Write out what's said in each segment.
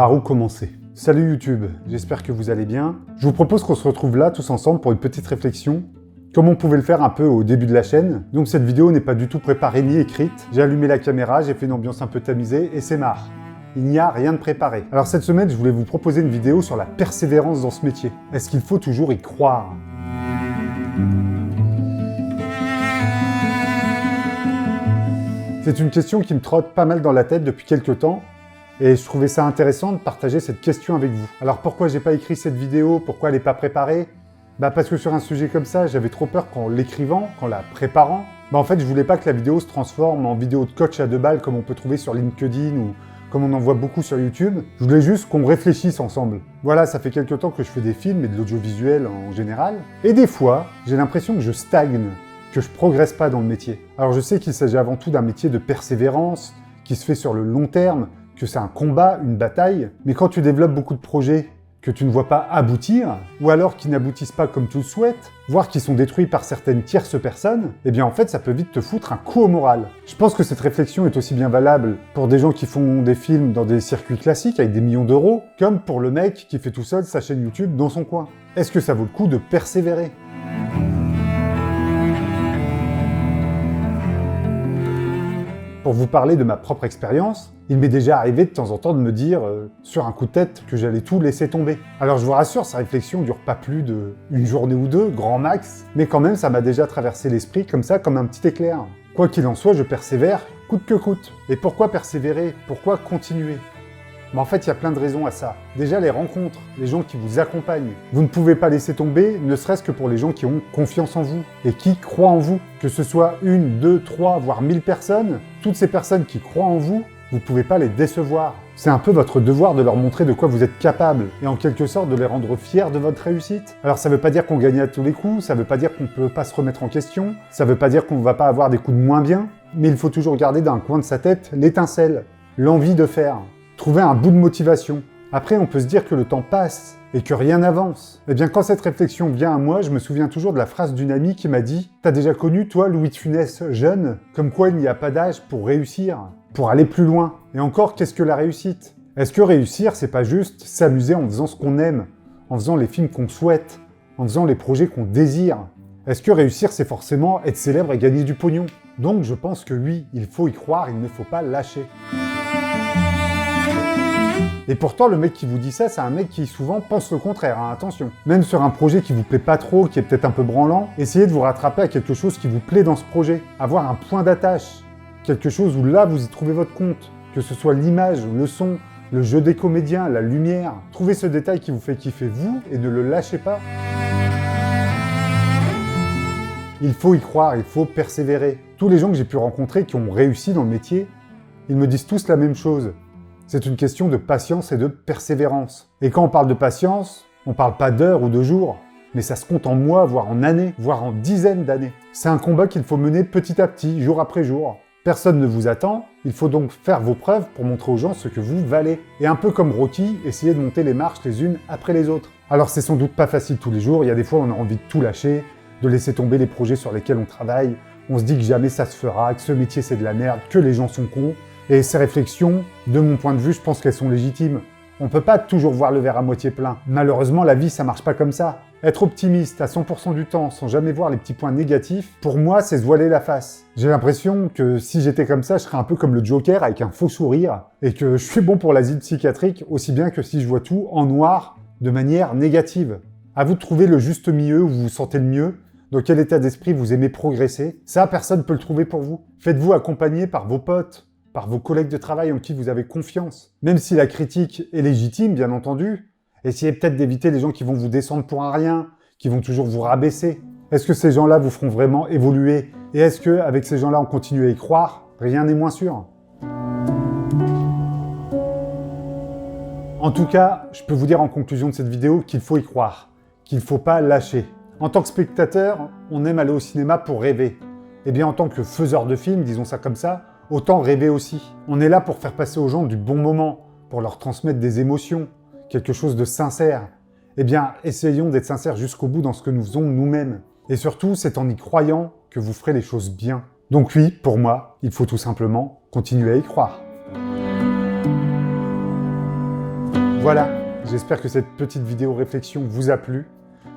Par où commencer? Salut YouTube, j'espère que vous allez bien. Je vous propose qu'on se retrouve là tous ensemble pour une petite réflexion, comme on pouvait le faire un peu au début de la chaîne. Donc cette vidéo n'est pas du tout préparée ni écrite. J'ai allumé la caméra, j'ai fait une ambiance un peu tamisée et c'est marre. Il n'y a rien de préparé. Alors cette semaine, je voulais vous proposer une vidéo sur la persévérance dans ce métier. Est-ce qu'il faut toujours y croire? C'est une question qui me trotte pas mal dans la tête depuis quelques temps et je trouvais ça intéressant de partager cette question avec vous. Alors pourquoi j'ai pas écrit cette vidéo? Pourquoi elle n'est pas préparée? Parce que sur un sujet comme ça, j'avais trop peur qu'en l'écrivant, qu'en la préparant, en fait je voulais pas que la vidéo se transforme en vidéo de coach à 2 balles comme on peut trouver sur LinkedIn ou comme on en voit beaucoup sur YouTube. Je voulais juste qu'on réfléchisse ensemble. Voilà, ça fait quelques temps que je fais des films et de l'audiovisuel en général. Et des fois, j'ai l'impression que je stagne, que je progresse pas dans le métier. Alors je sais qu'il s'agit avant tout d'un métier de persévérance, qui se fait sur le long terme, que c'est un combat, une bataille. Mais quand tu développes beaucoup de projets que tu ne vois pas aboutir, ou alors qui n'aboutissent pas comme tu le souhaites, voire qui sont détruits par certaines tierces personnes, eh bien en fait ça peut vite te foutre un coup au moral. Je pense que cette réflexion est aussi bien valable pour des gens qui font des films dans des circuits classiques avec des millions d'euros, comme pour le mec qui fait tout seul sa chaîne YouTube dans son coin. Est-ce que ça vaut le coup de persévérer ? Pour vous parler de ma propre expérience, il m'est déjà arrivé de temps en temps de me dire, sur un coup de tête, que j'allais tout laisser tomber. Alors je vous rassure, sa réflexion dure pas plus d'une journée ou deux, grand max, mais quand même ça m'a déjà traversé l'esprit comme ça, comme un petit éclair. Quoi qu'il en soit, je persévère, coûte que coûte. Et pourquoi persévérer? Pourquoi continuer? En fait, il y a plein de raisons à ça. Déjà, les rencontres, les gens qui vous accompagnent. Vous ne pouvez pas laisser tomber, ne serait-ce que pour les gens qui ont confiance en vous et qui croient en vous. Que ce soit 1, 2, 3, voire 1000 personnes, toutes ces personnes qui croient en vous, vous ne pouvez pas les décevoir. C'est un peu votre devoir de leur montrer de quoi vous êtes capable et en quelque sorte de les rendre fiers de votre réussite. Alors ça ne veut pas dire qu'on gagne à tous les coups, ça ne veut pas dire qu'on ne peut pas se remettre en question, ça ne veut pas dire qu'on ne va pas avoir des coups de moins bien, mais il faut toujours garder dans un coin de sa tête l'étincelle, l'envie de faire. Trouver un bout de motivation. Après, on peut se dire que le temps passe et que rien n'avance. Eh bien, quand cette réflexion vient à moi, je me souviens toujours de la phrase d'une amie qui m'a dit « T'as déjà connu, toi, Louis de Funès jeune, comme quoi il n'y a pas d'âge pour réussir, pour aller plus loin. Et encore, qu'est-ce que la réussite? Est-ce que réussir, c'est pas juste s'amuser en faisant ce qu'on aime, en faisant les films qu'on souhaite, en faisant les projets qu'on désire? Est-ce que réussir, c'est forcément être célèbre et gagner du pognon? Donc, je pense que oui, il faut y croire, il ne faut pas lâcher. Et pourtant, le mec qui vous dit ça, c'est un mec qui souvent pense le contraire, hein, attention. Même sur un projet qui vous plaît pas trop, qui est peut-être un peu branlant, essayez de vous rattraper à quelque chose qui vous plaît dans ce projet. Avoir un point d'attache, quelque chose où là, vous y trouvez votre compte. Que ce soit l'image, le son, le jeu des comédiens, la lumière. Trouvez ce détail qui vous fait kiffer vous et ne le lâchez pas. Il faut y croire, il faut persévérer. Tous les gens que j'ai pu rencontrer qui ont réussi dans le métier, ils me disent tous la même chose. C'est une question de patience et de persévérance. Et quand on parle de patience, on parle pas d'heures ou de jours, mais ça se compte en mois, voire en années, voire en dizaines d'années. C'est un combat qu'il faut mener petit à petit, jour après jour. Personne ne vous attend, il faut donc faire vos preuves pour montrer aux gens ce que vous valez. Et un peu comme Rocky, essayez de monter les marches les unes après les autres. Alors c'est sans doute pas facile tous les jours, il y a des fois où on a envie de tout lâcher, de laisser tomber les projets sur lesquels on travaille, on se dit que jamais ça se fera, que ce métier c'est de la merde, que les gens sont cons. Et ces réflexions, de mon point de vue, je pense qu'elles sont légitimes. On peut pas toujours voir le verre à moitié plein. Malheureusement, la vie, ça marche pas comme ça. Être optimiste à 100% du temps, sans jamais voir les petits points négatifs, pour moi, c'est se voiler la face. J'ai l'impression que si j'étais comme ça, je serais un peu comme le Joker avec un faux sourire, et que je suis bon pour l'asile psychiatrique aussi bien que si je vois tout en noir, de manière négative. À vous de trouver le juste milieu où vous vous sentez le mieux, dans quel état d'esprit vous aimez progresser. Ça, personne ne peut le trouver pour vous. Faites-vous accompagner par vos potes, par vos collègues de travail en qui vous avez confiance. Même si la critique est légitime, bien entendu, essayez peut-être d'éviter les gens qui vont vous descendre pour un rien, qui vont toujours vous rabaisser. Est-ce que ces gens-là vous feront vraiment évoluer? Et est-ce que, avec ces gens-là, on continue à y croire? Rien n'est moins sûr. En tout cas, je peux vous dire en conclusion de cette vidéo qu'il faut y croire, qu'il ne faut pas lâcher. En tant que spectateur, on aime aller au cinéma pour rêver. Eh bien, en tant que faiseur de films, disons ça comme ça, autant rêver aussi. On est là pour faire passer aux gens du bon moment, pour leur transmettre des émotions, quelque chose de sincère. Eh bien, essayons d'être sincères jusqu'au bout dans ce que nous faisons nous-mêmes. Et surtout, c'est en y croyant que vous ferez les choses bien. Donc oui, pour moi, il faut tout simplement continuer à y croire. Voilà, j'espère que cette petite vidéo réflexion vous a plu.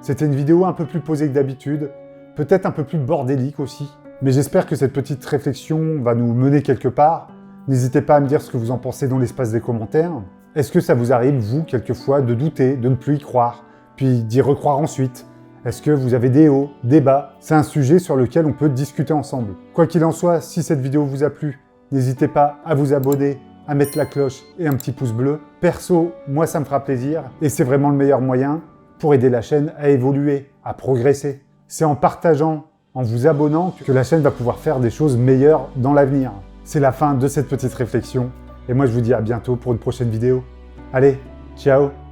C'était une vidéo un peu plus posée que d'habitude, peut-être un peu plus bordélique aussi. Mais j'espère que cette petite réflexion va nous mener quelque part. N'hésitez pas à me dire ce que vous en pensez dans l'espace des commentaires. Est-ce que ça vous arrive, vous, quelquefois, de douter, de ne plus y croire, puis d'y recroire ensuite? Est-ce que vous avez des hauts, des bas? C'est un sujet sur lequel on peut discuter ensemble. Quoi qu'il en soit, si cette vidéo vous a plu, n'hésitez pas à vous abonner, à mettre la cloche et un petit pouce bleu. Perso, moi ça me fera plaisir et c'est vraiment le meilleur moyen pour aider la chaîne à évoluer, à progresser. C'est en partageant, en vous abonnant que la chaîne va pouvoir faire des choses meilleures dans l'avenir. C'est la fin de cette petite réflexion et moi je vous dis à bientôt pour une prochaine vidéo. Allez, ciao!